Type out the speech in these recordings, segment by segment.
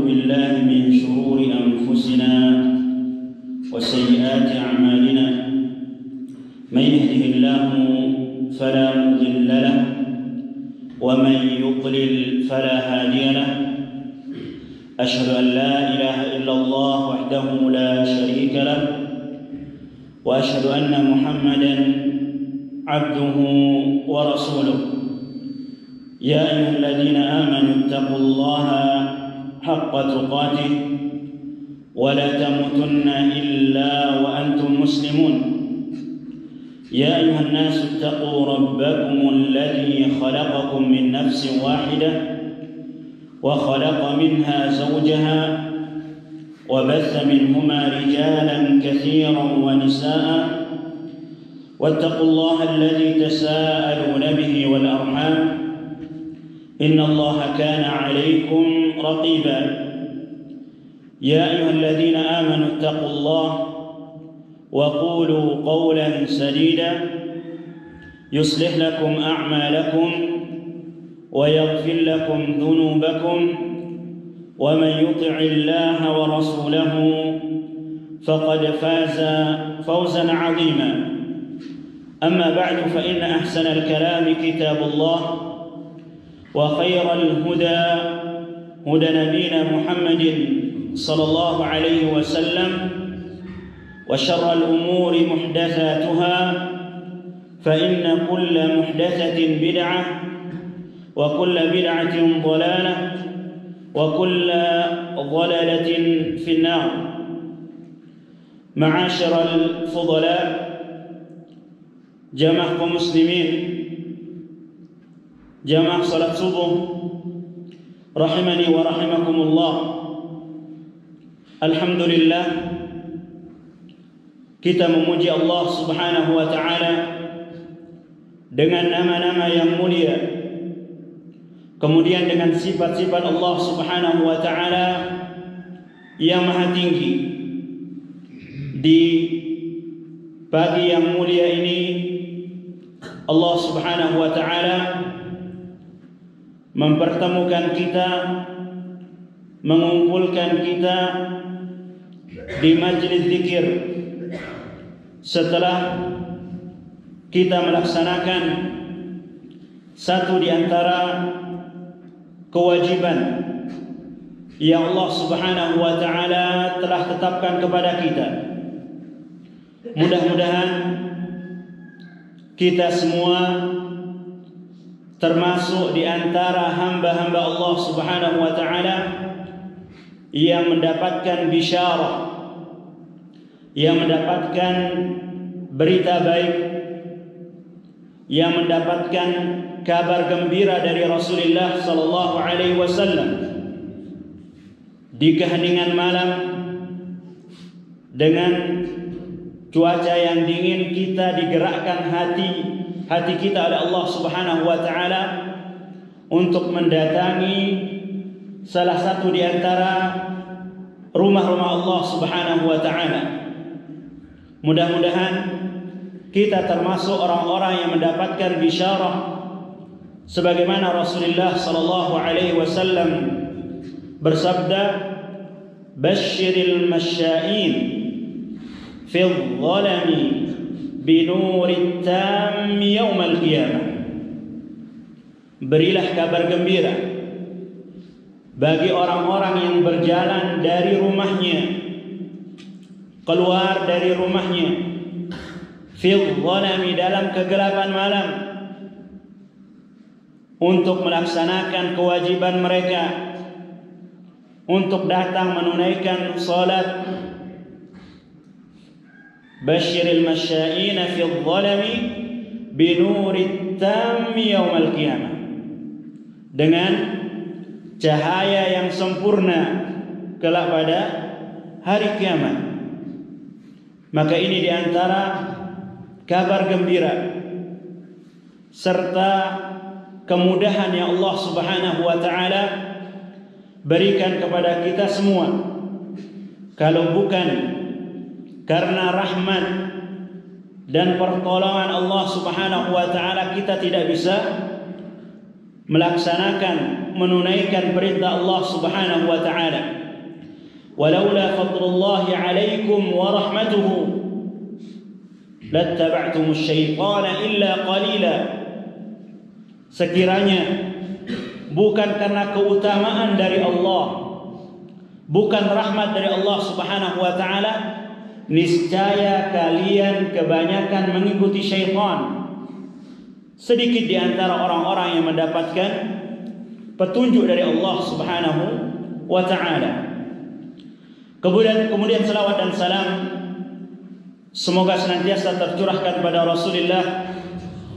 بالله من شرور أنفسنا وسيئات أعمالنا من يهده الله فلا مضل له ومن يضلل فلا هادي له أشهد أن لا إله إلا الله وحده لا شريك له وأشهد أن محمدا عبده ورسوله يا أيها الذين آمنوا اتقوا الله حق تقاته ولا تموتن إلا وأنتم مسلمون يا أيها الناس اتقوا ربكم الذي خلقكم من نفس واحدة وخلق منها زوجها وبث منهما رجالا كثيرا ونساء واتقوا الله الذي تساءلون به والأرحام إن الله كان عليكم رقيبا يا أيها الذين آمنوا اتقوا الله وقولوا قولا سديدا يصلح لكم أعمالكم ويغفر لكم ذنوبكم ومن يطع الله ورسوله فقد فاز فوزا عظيما أما بعد فإن أحسن الكلام كتاب الله وخير الهدى هدى نبينا محمد صلى الله عليه وسلم وشر الأمور محدثاتها فإن كل محدثة بدعة وكل بدعة ضلالة وكل ضلالة في النار. معاشر الفضلاء جماعة مسلمين jamaah salat subuh rahimani wa rahimakumullah. Alhamdulillah, kita memuji Allah Subhanahu wa taala dengan nama-nama yang mulia, kemudian dengan sifat-sifat Allah Subhanahu wa taala yang maha tinggi. Di pagi yang mulia ini Allah Subhanahu wa taala mempertemukan kita, mengumpulkan kita di majlis zikir setelah kita melaksanakan satu di antara kewajiban yang Allah Subhanahu wa taala telah tetapkan kepada kita. Mudah-mudahan kita semua termasuk di antara hamba-hamba Allah Subhanahu wa taala yang mendapatkan bisyarah, yang mendapatkan berita baik, yang mendapatkan kabar gembira dari Rasulullah sallallahu alaihi wasallam di keheningan malam dengan cuaca yang dingin. Kita digerakkan hati kita oleh Allah Subhanahu wa taala untuk mendatangi salah satu di antara rumah-rumah Allah Subhanahu wa taala. Mudah-mudahan kita termasuk orang-orang yang mendapatkan bisyarah sebagaimana Rasulullah sallallahu alaihi wasallam bersabda, "Basyiril masya'in fil dhalami binurit tam yaumal qiyamah." Berilah kabar gembira bagi orang-orang yang berjalan dari rumahnya, keluar dari rumahnya, fil dhalami dalam kegelapan malam, untuk melaksanakan kewajiban mereka, untuk datang menunaikan salat. Basyiril masya'ina fil dhalami binurit tam yaumal qiyamah, dengan cahaya yang sempurna kelak pada hari kiamat. Maka ini di antara kabar gembira serta kemudahan yang Allah Subhanahu wa taala berikan kepada kita semua. Kalau bukan karena rahmat dan pertolongan Allah Subhanahu wa taala, kita tidak bisa melaksanakan, menunaikan perintah Allah Subhanahu wa taala. Walaula fadlullahi 'alaikum wa rahmatuhu lattaba'tumus syaitana illa qalila. Sekiranya bukan karena keutamaan dari Allah, bukan rahmat dari Allah Subhanahu wa taala, niscaya kalian kebanyakan mengikuti syaitan. Sedikit di antara orang-orang yang mendapatkan petunjuk dari Allah Subhanahu wa taala. Kemudian salawat dan salam semoga senantiasa tercurahkan pada Rasulullah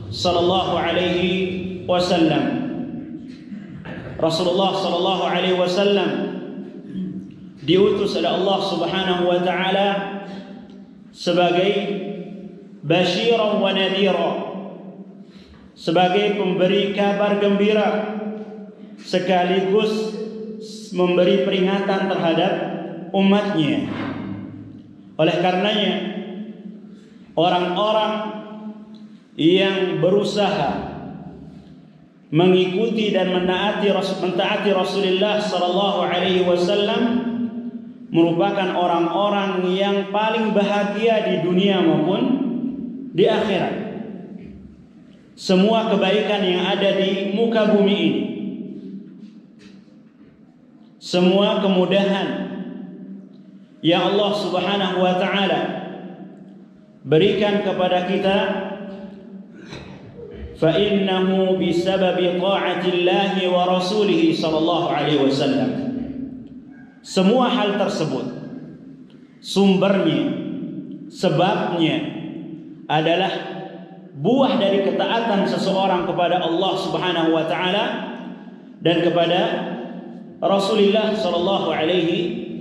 sallallahu alaihi wasallam. Rasulullah sallallahu alaihi wasallam diutus oleh Allah Subhanahu wa taala sebagai basyiran wa nadhira, sebagai pemberi kabar gembira sekaligus memberi peringatan terhadap umatnya. Oleh karenanya orang-orang yang berusaha mengikuti dan mentaati Rasulullah sallallahu alaihi wasallam merupakan orang-orang yang paling bahagia di dunia maupun di akhirat. Semua kebaikan yang ada di muka bumi ini, semua kemudahan yang Allah Subhanahu wa taala berikan kepada kita, fa innahu bisababi ta'atillahi wa rasulih sallallahu alaihi wasallam. Semua hal tersebut sumbernya, sebabnya adalah buah dari ketaatan seseorang kepada Allah Subhanahu wa taala dan kepada Rasulullah sallallahu alaihi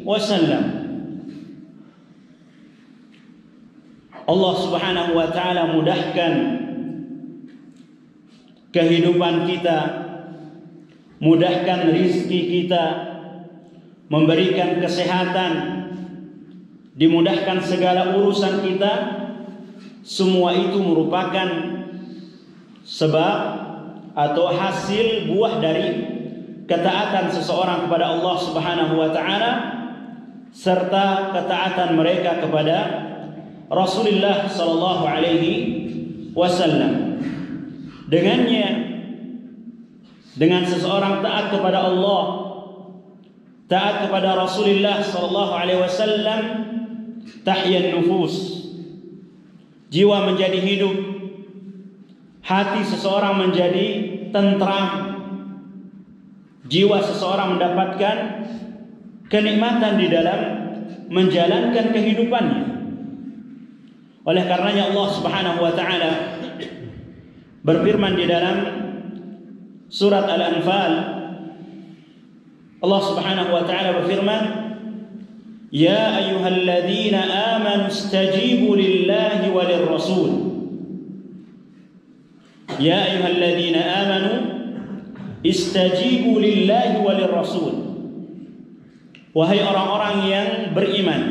wasallam. Allah Subhanahu wa taala mudahkan kehidupan kita, mudahkan rizki kita, memberikan kesehatan, dimudahkan segala urusan kita. Semua itu merupakan sebab atau hasil buah dari ketaatan seseorang kepada Allah Subhanahu wa taala serta ketaatan mereka kepada Rasulullah sallallahu alaihi wasallam. Dengannya, dengan seseorang taat kepada Allah, taat kepada Rasulullah sallallahu alaihi wasallam, tahyan nufus, jiwa menjadi hidup, hati seseorang menjadi tentram, jiwa seseorang mendapatkan kenikmatan di dalam menjalankan kehidupannya. Oleh karenanya Allah Subhanahu wa taala berfirman di dalam surat Al-Anfal, Allah Subhanahu wa taala berfirman, "Ya ayyuhalladzina amanu istajibu lillahi walir rasul." Ya ayyuhalladzina amanu istajibu lillahi walir rasul. Wahai orang-orang yang beriman,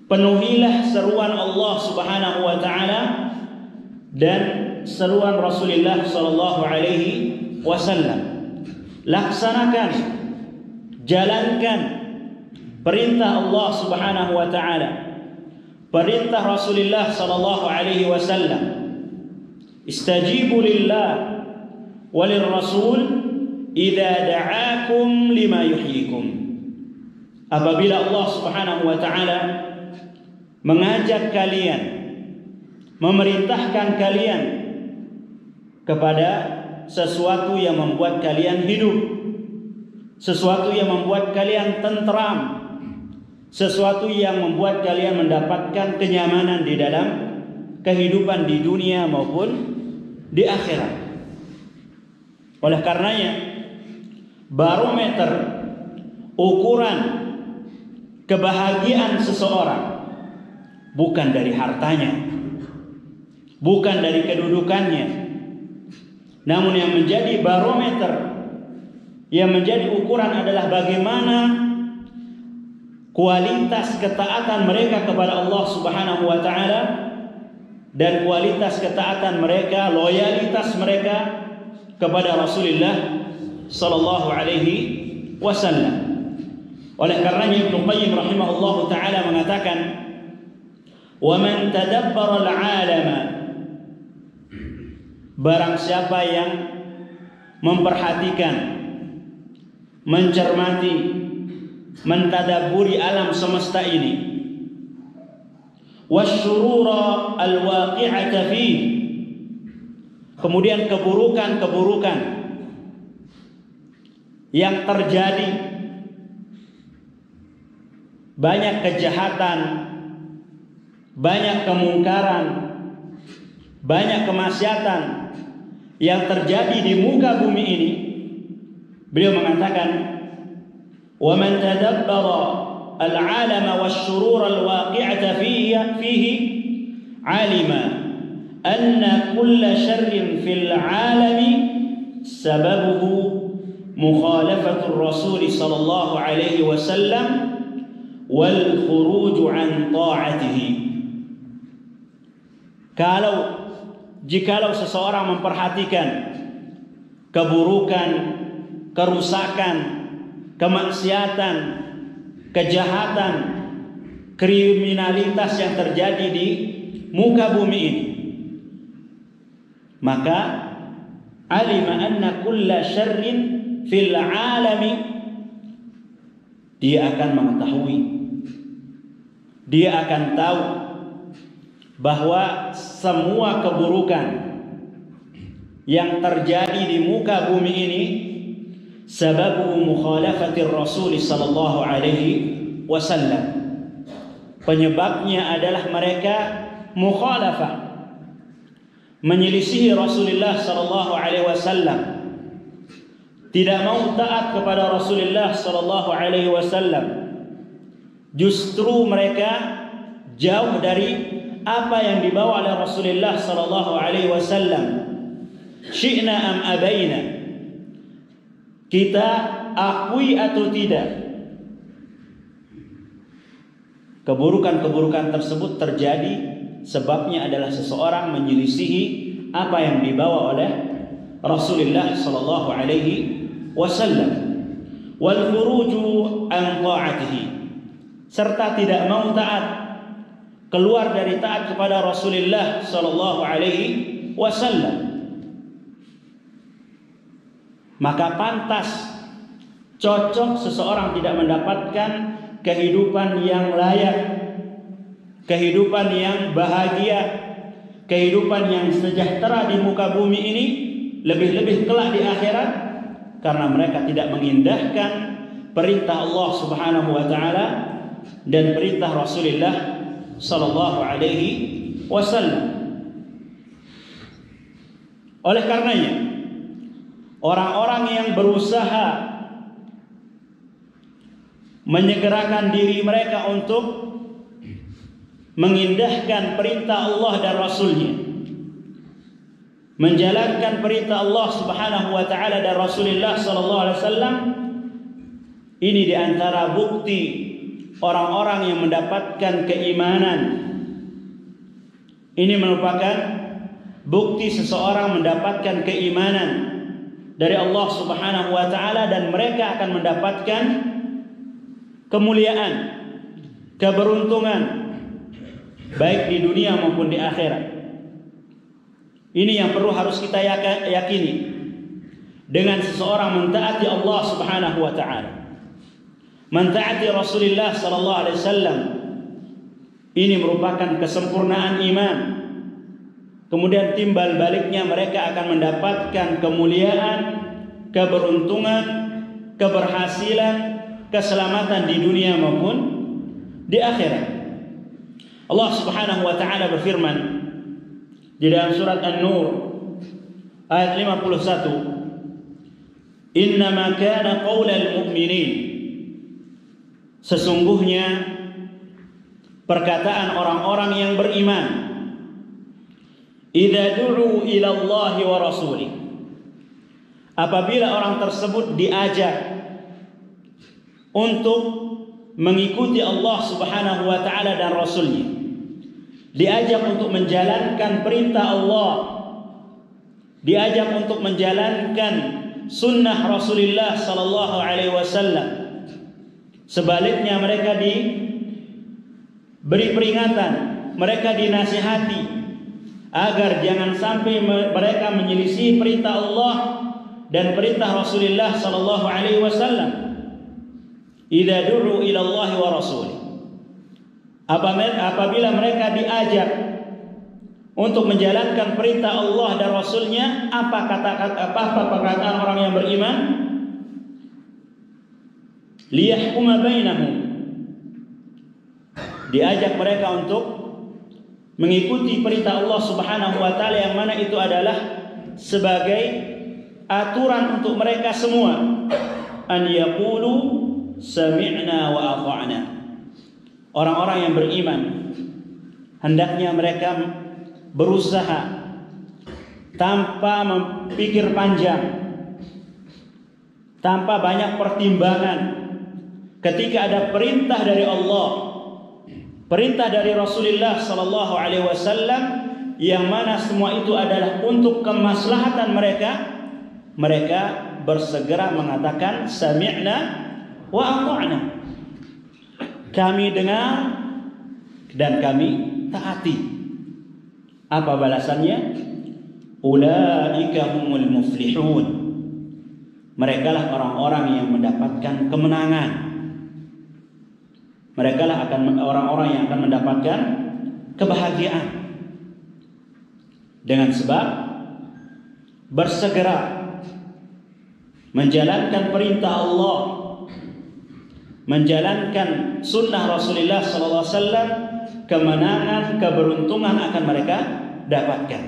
penuhilah seruan Allah Subhanahu wa taala dan seruan Rasulullah sallallahu alaihi wasallam. Laksanakan, jalankan perintah Allah Subhanahu wa taala, perintah Rasulullah sallallahu alaihi wasallam. Istajibu lillah walir rasul idza da'akum lima yuhyikum. Apabila Allah Subhanahu wa taala mengajak kalian, memerintahkan kalian kepada sesuatu yang membuat kalian hidup, sesuatu yang membuat kalian tentram, sesuatu yang membuat kalian mendapatkan kenyamanan di dalam kehidupan di dunia maupun di akhirat. Oleh karenanya, barometer ukuran kebahagiaan seseorang bukan dari hartanya, bukan dari kedudukannya, namun yang menjadi barometer, yang menjadi ukuran adalah bagaimana kualitas ketaatan mereka kepada Allah Subhanahu wa taala dan kualitas ketaatan mereka, loyalitas mereka kepada Rasulullah sallallahu alaihi wasallam. Oleh karenanya Ibnu Qayyim rahimahullahu taala mengatakan, "Wa man tadabbara al-'alama," barang siapa yang memperhatikan, mencermati, mentadabburi alam semesta ini, wasyurura al-waqi'ata fihi, kemudian keburukan-keburukan yang terjadi, banyak kejahatan, banyak kemungkaran, banyak kemaksiatan yang terjadi di muka bumi ini. Beliau mengatakan, "Wa man tadabbara al-'alama wasyurura al-waqi'ata fihi 'alima anna kulla syarrin fil 'alami sababuhu mukhalafatur Rasul sallallahu alaihi wasallam wal khuruj an ta'atihi." Jikalau seseorang memperhatikan keburukan, kerusakan, kemaksiatan, kejahatan, kriminalitas yang terjadi di muka bumi ini, maka alima anna kulla syarrin fil alami, dia akan mengetahui, dia akan tahu bahwa semua keburukan yang terjadi di muka bumi ini sababu mukhalafatir Rasul sallallahu alaihi wasallam, penyebabnya adalah mereka mukhalafah, menyelisihi Rasulullah sallallahu alaihi wasallam, tidak mau taat kepada Rasulullah sallallahu alaihi wasallam. Justru mereka jauh dari apa yang dibawa oleh Rasulullah sallallahu alaihi wasallam. Syi'na am abaina, kita akui atau tidak, keburukan-keburukan tersebut terjadi sebabnya adalah seseorang menyelisihi apa yang dibawa oleh Rasulullah sallallahu alaihi wasallam, wal khuruju an ta'atihi, serta tidak mau taat, keluar dari taat kepada Rasulullah sallallahu alaihi wasallam. Maka pantas, cocok seseorang tidak mendapatkan kehidupan yang layak, kehidupan yang bahagia, kehidupan yang sejahtera di muka bumi ini, lebih-lebih kelak di akhirat, karena mereka tidak mengindahkan perintah Allah Subhanahu wa taala dan perintah Rasulullah sallallahu alaihi wasallam. Oleh karenanya, orang-orang yang berusaha menyegerakan diri mereka untuk mengindahkan perintah Allah dan Rasulnya, menjalankan perintah Allah Subhanahu wa taala dan Rasulullah sallallahu alaihi wasallam, ini diantara bukti orang-orang yang mendapatkan keimanan. Ini merupakan bukti seseorang mendapatkan keimanan dari Allah Subhanahu wa taala, dan mereka akan mendapatkan kemuliaan, keberuntungan baik di dunia maupun di akhirat. Ini yang perlu harus kita yakini dengan seseorang mentaati Allah Subhanahu wa taala, mentaati Rasulullah sallallahu alaihi wasallam. Ini merupakan kesempurnaan iman. Kemudian timbal baliknya mereka akan mendapatkan kemuliaan, keberuntungan, keberhasilan, keselamatan di dunia maupun di akhirat. Allah Subhanahu wa taala berfirman di dalam surat An-Nur ayat 51, "Innama kana qaulal mu'minin," sesungguhnya perkataan orang-orang yang beriman, "idza du'u ila Allah wa rasulih," apabila orang tersebut diajak untuk mengikuti Allah Subhanahu wa taala dan Rasulnya, diajak untuk menjalankan perintah Allah diajak untuk menjalankan sunnah Rasulullah sallallahu alaihi wasallam. Sebaliknya mereka diberi peringatan, mereka dinasihati agar jangan sampai mereka menyelisih perintah Allah dan perintah Rasulullah sallallahu alaihi wasallam. Idza du'u ila Allah wa rasulih. Apabila mereka diajak untuk menjalankan perintah Allah dan Rasulnya, apa perkataan orang yang beriman? Liyahkuma bainahum. Diajak mereka untuk mengikuti perintah Allah Subhanahu wa taala, yang mana itu adalah sebagai aturan untuk mereka semua. An yaqulu sami'na wa ata'na. Orang-orang yang beriman hendaknya mereka berusaha tanpa memikir panjang, tanpa banyak pertimbangan. Ketika ada perintah dari Allah, perintah dari Rasulullah sallallahu alaihi wasallam, yang mana semua itu adalah untuk kemaslahatan mereka, mereka bersegera mengatakan sami'na wa ata'na. Kami dengar dan kami taati. Apa balasannya? Ulaika humul muflihun. Mereka lah orang-orang yang mendapatkan kemenangan. Mereka lah orang-orang yang akan mendapatkan kebahagiaan. Dengan sebab bersegera menjalankan perintah Allah, menjalankan sunnah Rasulullah SAW, kemenangan, keberuntungan akan mereka dapatkan.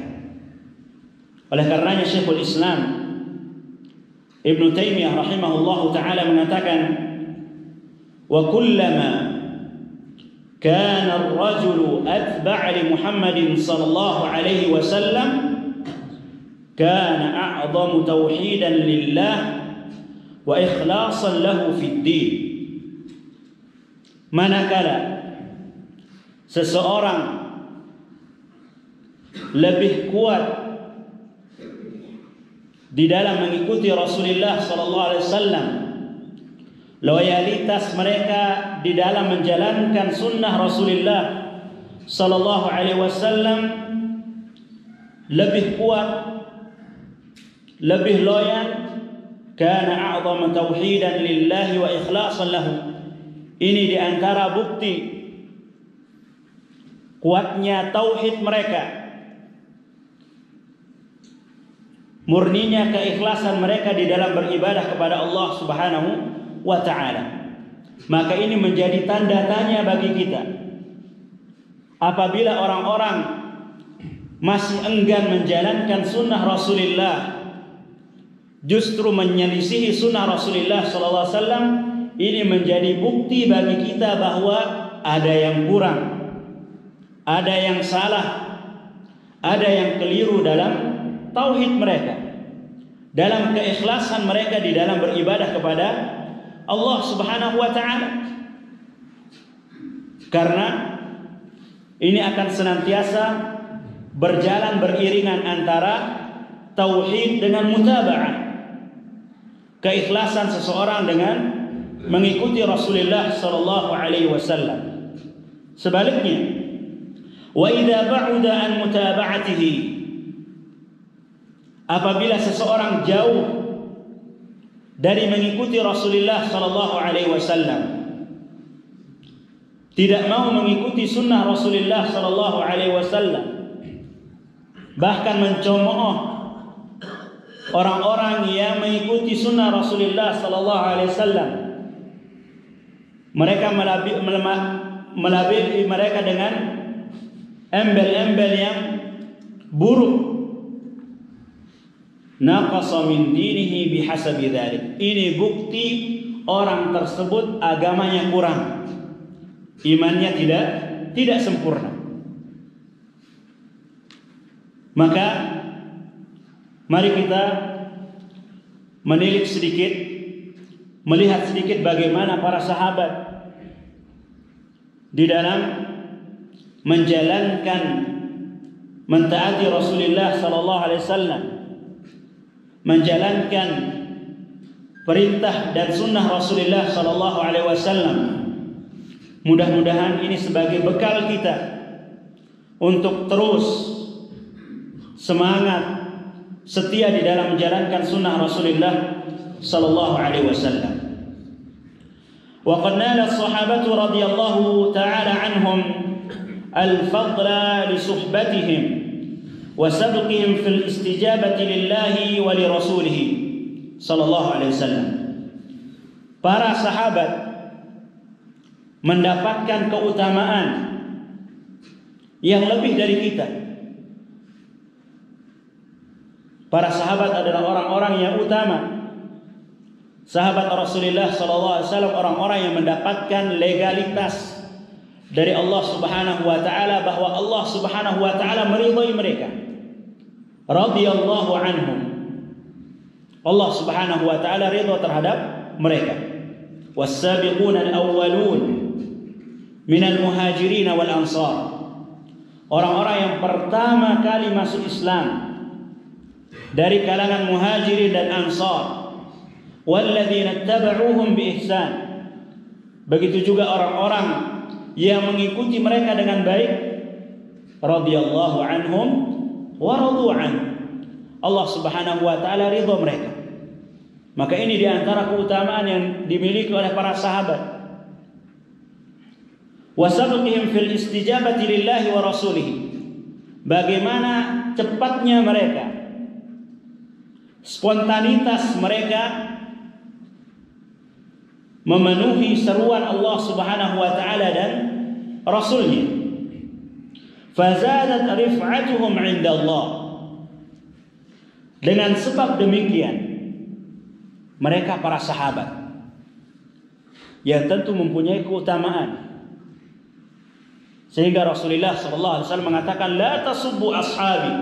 Oleh karenanya Syekhul Islam Ibn Taimiyah rahimahullahu ta'ala mengatakan, wa kullama kana ar-rajulu atba'a li Muhammadin sallallahu alaihi wasallam kana a'zamu tauhidan lillah wa ikhlasan lahu fid din. Manakala seseorang lebih kuat di dalam mengikuti Rasulullah sallallahu alaihi wasallam, loyalitas mereka di dalam menjalankan sunnah Rasulullah sallallahu alaihi wasallam lebih kuat, lebih loyal, kana a'zama tauhidan lillahi wa ikhlasan lahu. Ini di antara bukti kuatnya tauhid mereka, murninya keikhlasan mereka di dalam beribadah kepada Allah Subhanahu wa ta'ala. Maka ini menjadi tanda tanya bagi kita. Apabila orang-orang masih enggan menjalankan sunnah Rasulullah, justru menyelisihi sunnah Rasulullah SAW, ini menjadi bukti bagi kita bahwa ada yang kurang, ada yang salah, ada yang keliru dalam tauhid mereka, dalam keikhlasan mereka di dalam beribadah kepada Allah Subhanahu wa ta'ala. Karena ini akan senantiasa berjalan beriringan antara tauhid dengan mutaba'ah, keikhlasan seseorang dengan mengikuti Rasulullah sallallahu alaihi wasallam. Sebaliknya, wa idza ba'uda an mutaba'atihi, apabila seseorang jauh dari mengikuti Rasulullah sallallahu alaihi wasallam, tidak mau mengikuti sunnah Rasulullah sallallahu alaihi wasallam, bahkan mencemooh orang-orang yang mengikuti sunnah Rasulullah sallallahu alaihi wasallam. Mereka melabeli mereka dengan embel-embel yang buruk. Naqasa min dinihi bihasabi dzalik. Ini bukti orang tersebut agamanya kurang, imannya tidak sempurna. Maka mari kita menilik sedikit, melihat sedikit bagaimana para sahabat di dalam menjalankan, mentaati Rasulullah sallallahu alaihi wasallam, menjalankan perintah dan sunnah Rasulullah sallallahu alaihi wasallam. Mudah-mudahan ini sebagai bekal kita untuk terus semangat setia di dalam menjalankan sunnah Rasulullah sallallahu alaihi wasallam. Wa qad nala as-sahabatu radhiyallahu ta'ala anhum al-fadla li suhbatihim wa sabqihim fil istijabati lillahi wa li rasulih sallallahu alaihi wasallam. Para sahabat mendapatkan keutamaan yang lebih dari kita. Para sahabat adalah orang-orang yang utama. Sahabat Rasulullah sallallahu alaihi wasallam orang-orang yang mendapatkan legalitas dari Allah Subhanahu wa taala, bahwa Allah Subhanahu wa taala meridhai mereka. Radhiyallahu anhum. Allah Subhanahu wa taala ridha terhadap mereka. Was-sabiquna al-awwalun minal muhajirin wal ansar. Orang-orang yang pertama kali masuk Islam dari kalangan muhajirin dan ansar. Walladzina ittaba'uuhum biihsan. Begitu juga orang-orang yang mengikuti mereka dengan baik. Radhiyallahu anhum wa radu an. Allah Subhanahu wa taala ridha mereka. Maka ini di antara keutamaan yang dimiliki oleh para sahabat. Wa sabqihim fil istijabati lillahi wa rasulih. Bagaimana cepatnya mereka, spontanitas mereka memenuhi seruan Allah Subhanahu wa taala dan Rasulnya. Fazadat rif'atuhum 'inda Allah. Dengan sebab demikian, mereka para sahabat yang tentu mempunyai keutamaan, sehingga Rasulullah sallallahu alaihi wasallam mengatakan, la tasubbu ashabi.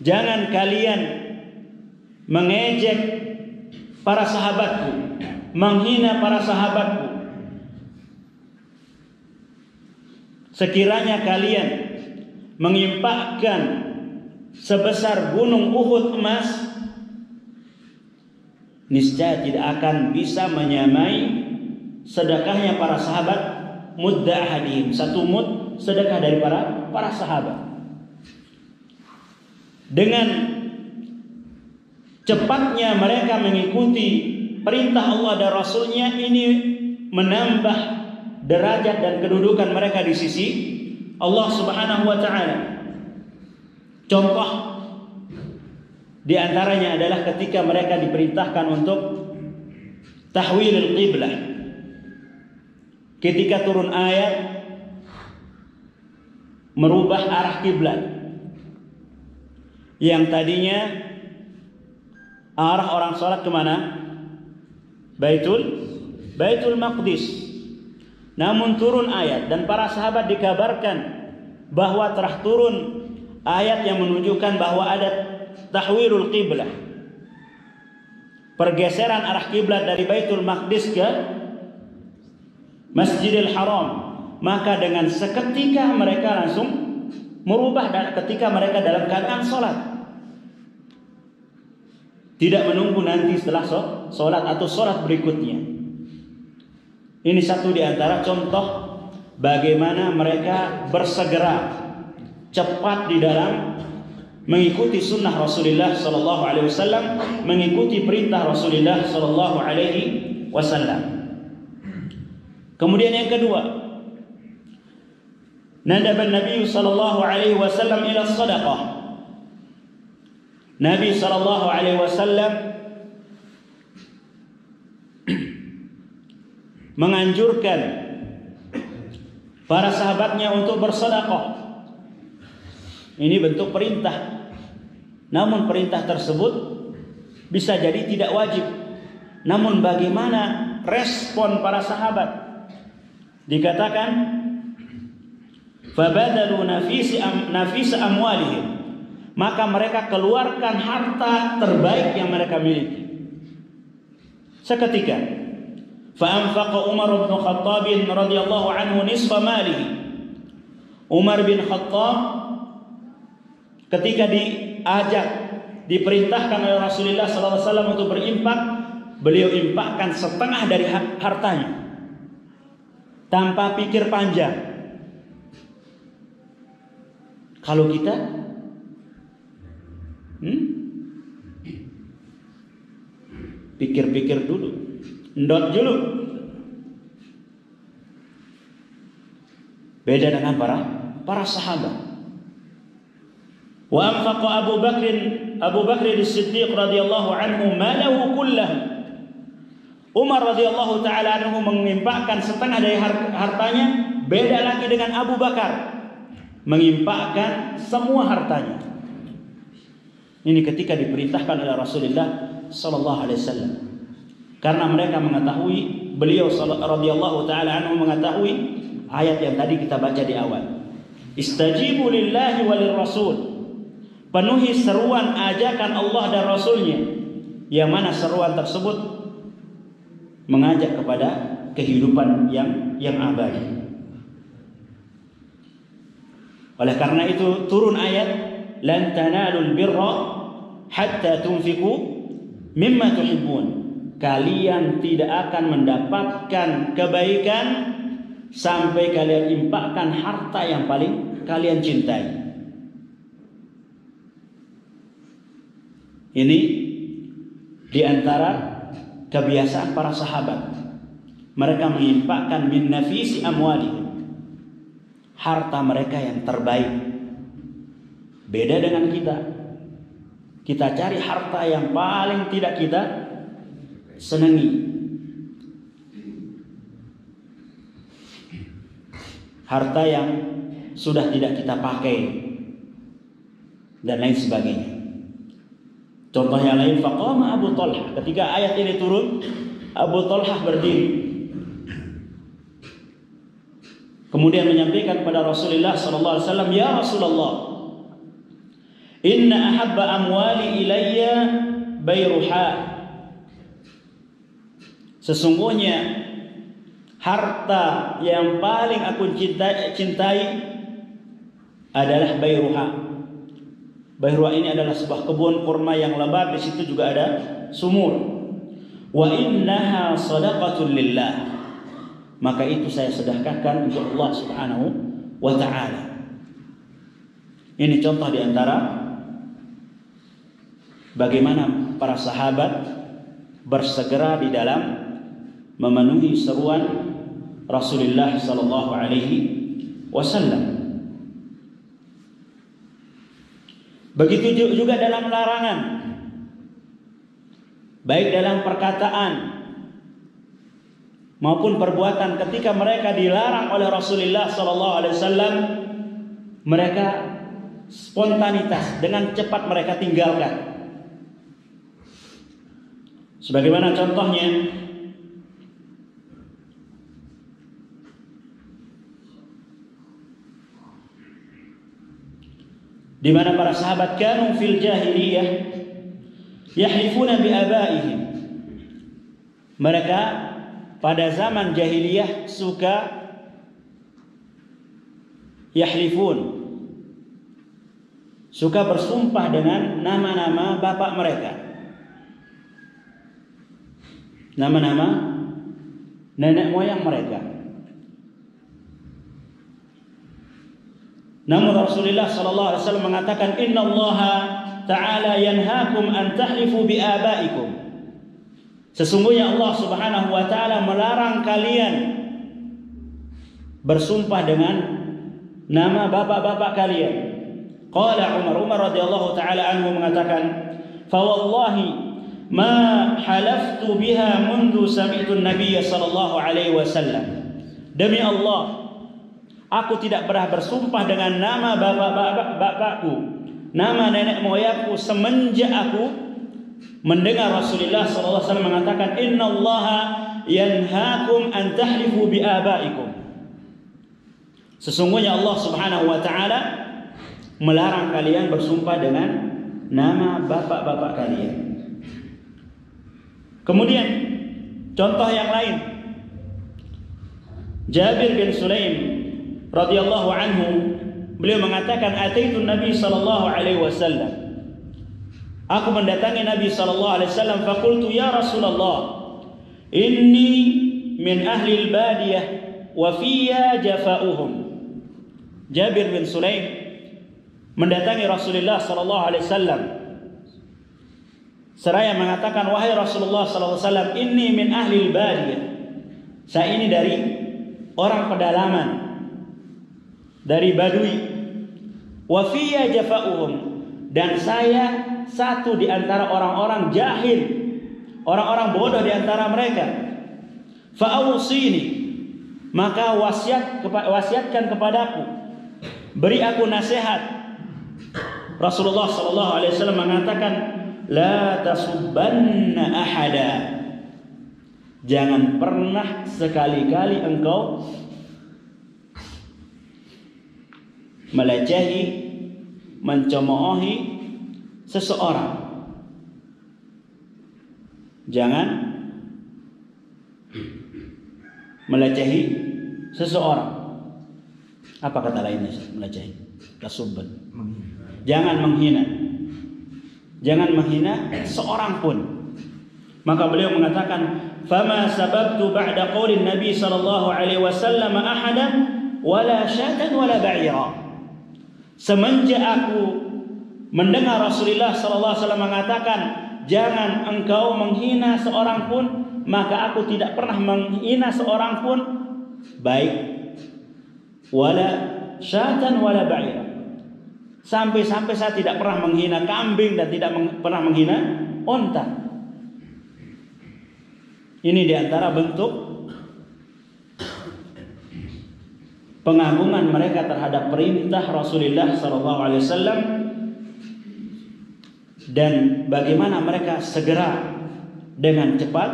Jangan kalian mengejek para sahabatku, menghina para sahabatku. Sekiranya kalian mengimpakkan sebesar gunung Uhud emas, niscaya tidak akan bisa menyamai sedekahnya para sahabat mudda ahadihim. Satu mud sedekah dari para sahabat. Dengan cepatnya mereka mengikuti perintah Allah dan Rasulnya, ini menambah derajat dan kedudukan mereka di sisi Allah Subhanahu wa ta'ala. Contoh di antaranya adalah ketika mereka diperintahkan untuk tahwilul qiblah. Ketika turun ayat merubah arah kiblat, yang tadinya arah orang sholat kemana? Baitul Maqdis. Namun turun ayat dan para sahabat dikabarkan bahwa telah turun ayat yang menunjukkan bahwa ada tahwilul qiblah, pergeseran arah kiblat dari Baitul Maqdis ke Masjidil Haram. Maka dengan seketika mereka langsung merubah ketika mereka dalam keadaan sholat, tidak menunggu nanti setelah sholat atau sholat berikutnya. Ini satu di antara contoh bagaimana mereka bersegera cepat di dalam mengikuti sunnah Rasulullah sallallahu alaihi wasallam, mengikuti perintah Rasulullah sallallahu alaihi wasallam. Kemudian yang kedua, nadaba Nabi sallallahu alaihi wasallam ila shadaqah. Nabi sallallahu alaihi wasallam menganjurkan para sahabatnya untuk bersedekah. Ini bentuk perintah. Namun perintah tersebut bisa jadi tidak wajib. Namun bagaimana respon para sahabat? Dikatakan fabadalu nafisa amwalihim. Maka mereka keluarkan harta terbaik yang mereka miliki. Seketika fa'anfaqa Umar bin Khattab radhiyallahu anhu nisfa malihi. Umar bin Khattab ketika diajak diperintahkan oleh Rasulullah SAW untuk berinfak, beliau infakkan setengah dari hartanya tanpa pikir panjang. Kalau kita pikir-pikir dulu, ndot dulu. Beda dengan para sahabat. Wa anfaqa Abu Bakr as-Siddiq radhiyallahu anhu malahu kullahu. Umar radhiyallahu taala anhu menginfakkan setengah dari hartanya. Beda lagi dengan Abu Bakar, menginfakkan semua hartanya. Ini ketika diperintahkan oleh Rasulullah sallallahu alaihi wasallam. Karena mereka mengetahui, beliau radhiyallahu taala anhu mengetahui ayat yang tadi kita baca di awal. Istajibu lillahi walir rasul. Penuhi seruan ajakan Allah dan Rasulnya. Yang mana seruan tersebut mengajak kepada kehidupan yang abadi. Oleh karena itu turun ayat lan tanalul birra hatta tunfiqu mimma tuhibbun. Kalian tidak akan mendapatkan kebaikan sampai kalian infakkan harta yang paling kalian cintai. Ini di antara kebiasaan para sahabat. Mereka menginfakkan min nafisi amwalihim, harta mereka yang terbaik. Beda dengan kita. Kita cari harta yang paling tidak kita senangi. Harta yang sudah tidak kita pakai dan lain sebagainya. Contoh yang lain, faqama Abu Talha. Ketika ayat ini turun, Abu Talha berdiri. Kemudian menyampaikan kepada Rasulullah sallallahu alaihi wasallam, "Ya Rasulullah, inna ahabba amwali ilayya Bayruha." Sesungguhnya harta yang paling aku cintai adalah Bayruha. Bayruha ini adalah sebuah kebun kurma yang lebat, di situ juga ada sumur. Wa innaha shadaqatun lillah. Maka itu saya sedekahkan untuk Allah Subhanahu wa taala. Ini contoh di antara bagaimana para sahabat bersegera di dalam memenuhi seruan Rasulullah sallallahu alaihi wasallam. Begitu juga dalam larangan, baik dalam perkataan maupun perbuatan. Ketika mereka dilarang oleh Rasulullah sallallahu alaihi wasallam, mereka spontanitas, dengan cepat mereka tinggalkan. Sebagaimana contohnya di mana para sahabat kanu fil jahiliyah yahlifuna bi abaihim. Mereka pada zaman jahiliyah suka yahlifun, suka bersumpah dengan nama-nama bapak mereka, nama-nama nenek moyang mereka. Namun Rasulullah sallallahu alaihi wasallam mengatakan, "Innallaha ta'ala yanhaakum an tahlifu bi abaikum." Sesungguhnya Allah Subhanahu wa taala melarang kalian bersumpah dengan nama bapak-bapak kalian. Qala Umar radhiyallahu taala anhu mengatakan, "Fa wallahi ma halaftu biha mundu sami'tu an-nabiy sallallahu alaihi wasallam." Demi Allah, aku tidak pernah bersumpah dengan nama bapak-bapakku, nama nenek moyangku semenjak aku mendengar Rasulullah SAW mengatakan, "Innallaha yanhaakum an tahlifu bi abaikum." Sesungguhnya Allah Subhanahu wa taala melarang kalian bersumpah dengan nama bapak-bapak kalian. Kemudian contoh yang lain, Jabir bin Sulaim radhiyallahu anhu, beliau mengatakan, "Ataitu Nabi sallallahu alaihi wasallam." Aku mendatangi Nabi sallallahu alaihi wasallam, faqultu ya Rasulullah, inni min ahli al-badiyah wa fiyya jafa'uhum. Jabir bin Sulaim mendatangi Rasulullah sallallahu alaihi wasallam seraya mengatakan, wahai Rasulullah sallallahu alaihi wasallam, inni min ahli al-badiyah. Saya ini dari orang pedalaman, dari Badui. Wa fiyya jafa'uhum, dan saya satu di antara orang-orang jahil, orang-orang bodoh di antara mereka. Fa'awsini, maka wasiatkan kepadaku, beri aku nasihat. Rasulullah sallallahu alaihi wasallam mengatakan, la tasubbanna ahada, jangan pernah sekali-kali engkau melecehi, mencemoohi seseorang. Jangan melecehi seseorang. Apa kata lainnya? Melecehi, tasubban. Jangan menghina. Jangan menghina seorang pun. Maka beliau mengatakan, fama sababtu ba'da qaulin Nabi sallallahu alaihi wasallam ahadan wala syatan wala ba'ira. Semenjak aku mendengar Rasulullah sallallahu alaihi wasallam mengatakan, jangan engkau menghina seorang pun, maka aku tidak pernah menghina seorang pun, baik wala syatan wala ba'ira. Sampai-sampai saya tidak pernah menghina kambing dan tidak pernah menghina unta. Ini diantara bentuk pengagungan mereka terhadap perintah Rasulullah SAW, dan bagaimana mereka segera dengan cepat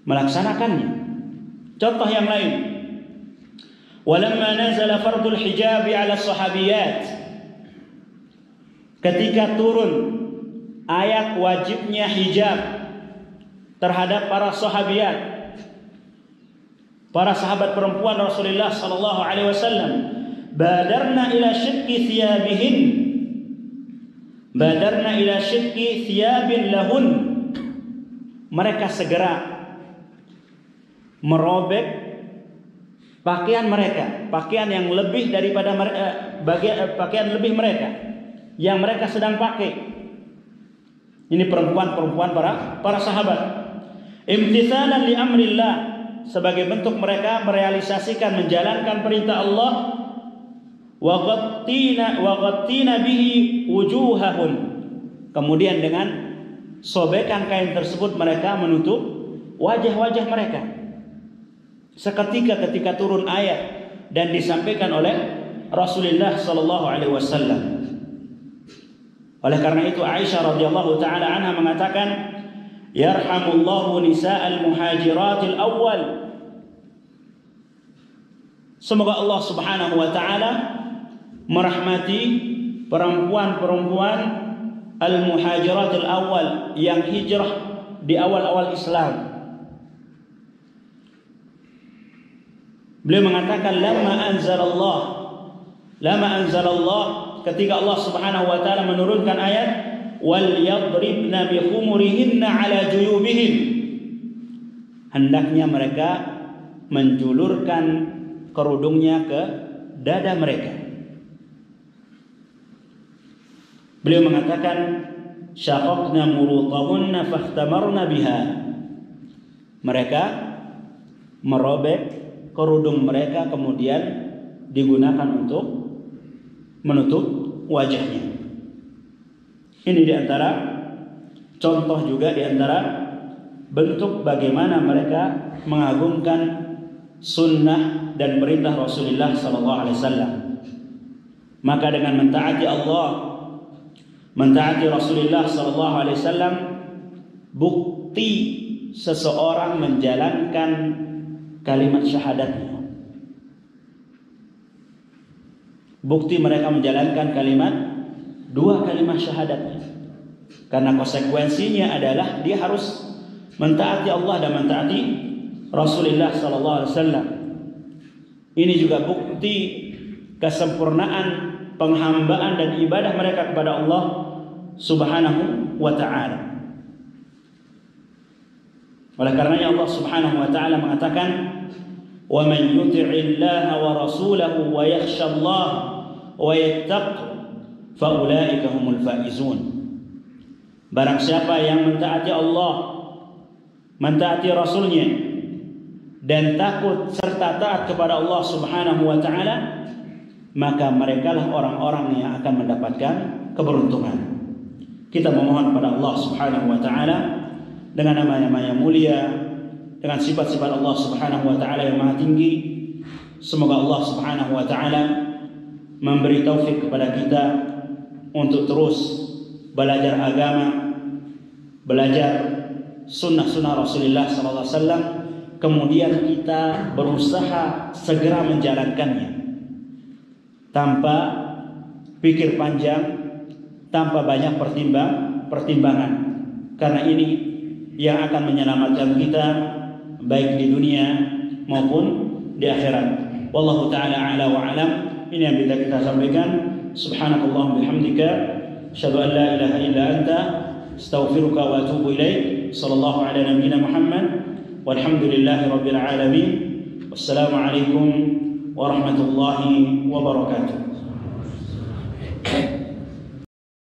melaksanakannya. Contoh yang lain, walamma nazala fardul hijab 'ala sahabiyat, ketika turun ayat wajibnya hijab terhadap para sahabiyat, para sahabat perempuan Rasulullah sallallahu alaihi wasallam, badarna ila shiqqi thiyabihin, badarna ila shiqqi thiyabin lahun, mereka segera merobek pakaian mereka, pakaian yang lebih daripada pakaian lebih mereka yang mereka sedang pakai. Ini perempuan-perempuan para sahabat. Imtithalan li amrillah, sebagai bentuk mereka merealisasikan, menjalankan perintah Allah. Wa ghattina bihi wujuhahum, kemudian dengan sobekan kain tersebut mereka menutup wajah-wajah mereka. Seketika ketika turun ayat dan disampaikan oleh Rasulullah sallallahu alaihi wasallam. Oleh karena itu Aisyah radhiyallahu taala anha mengatakan, yarhamullahu nisa'al muhajiratil awwal, semoga Allah Subhanahu wa taala merahmati perempuan-perempuan al-muhajiratil awwal yang hijrah di awal-awal Islam. Beliau mengatakan, lama anzalallah, ketika Allah Subhanahu wa taala menurunkan ayat wal yadribna bi khumurihinna ala juyubihim, hendaknya mereka menjulurkan kerudungnya ke dada mereka. Beliau mengatakan, syaqaqna murutahunna fahtamarna biha, mereka merobek kerudung mereka kemudian digunakan untuk menutup wajahnya. Ini diantara contoh juga diantara bentuk bagaimana mereka mengagungkan sunnah dan perintah Rasulullah SAW. Maka dengan mentaati Allah, mentaati Rasulullah SAW, bukti seseorang menjalankan kalimat syahadatnya. Bukti mereka menjalankan dua kalimat syahadatnya. Karena konsekuensinya adalah dia harus mentaati Allah dan mentaati Rasulullah SAW. Ini juga bukti kesempurnaan penghambaan dan ibadah mereka kepada Allah Subhanahu wa ta'ala. Oleh karenanya Allah Subhanahu wa ta'ala mengatakan, "Wa man yuti'illaha wa rasulahu wa yakhshallaha wa yattaqi fa ulaika humul faizun." Barang siapa yang mentaati Allah, mentaati Rasulnya, dan takut serta taat kepada Allah Subhanahu wa ta'ala, maka merekalah orang-orang yang akan mendapatkan keberuntungan. Kita memohon pada Allah Subhanahu wa ta'ala dengan nama-nama yang mulia, dengan sifat-sifat Allah Subhanahu wa ta'ala yang maha tinggi. Semoga Allah Subhanahu wa ta'ala memberi taufik kepada kita untuk terus belajar agama, belajar sunnah-sunnah Rasulullah SAW, kemudian kita berusaha segera menjalankannya tanpa pikir panjang, tanpa banyak pertimbangan, karena ini yang akan menyelamatkan kita baik di dunia maupun di akhirat. Wallahu ta'ala a'la wa a'lam. Ini yang bisa kita sampaikan. Subhanakallahumma bihamdika asyhadu an la ilaha illa anta astaghfiruka wa atubu ilaik. Sallallahu ala nabiyyina Muhammad walhamdulillahi rabbil alamin. Wassalamu alaikum warahmatullahi wabarakatuh.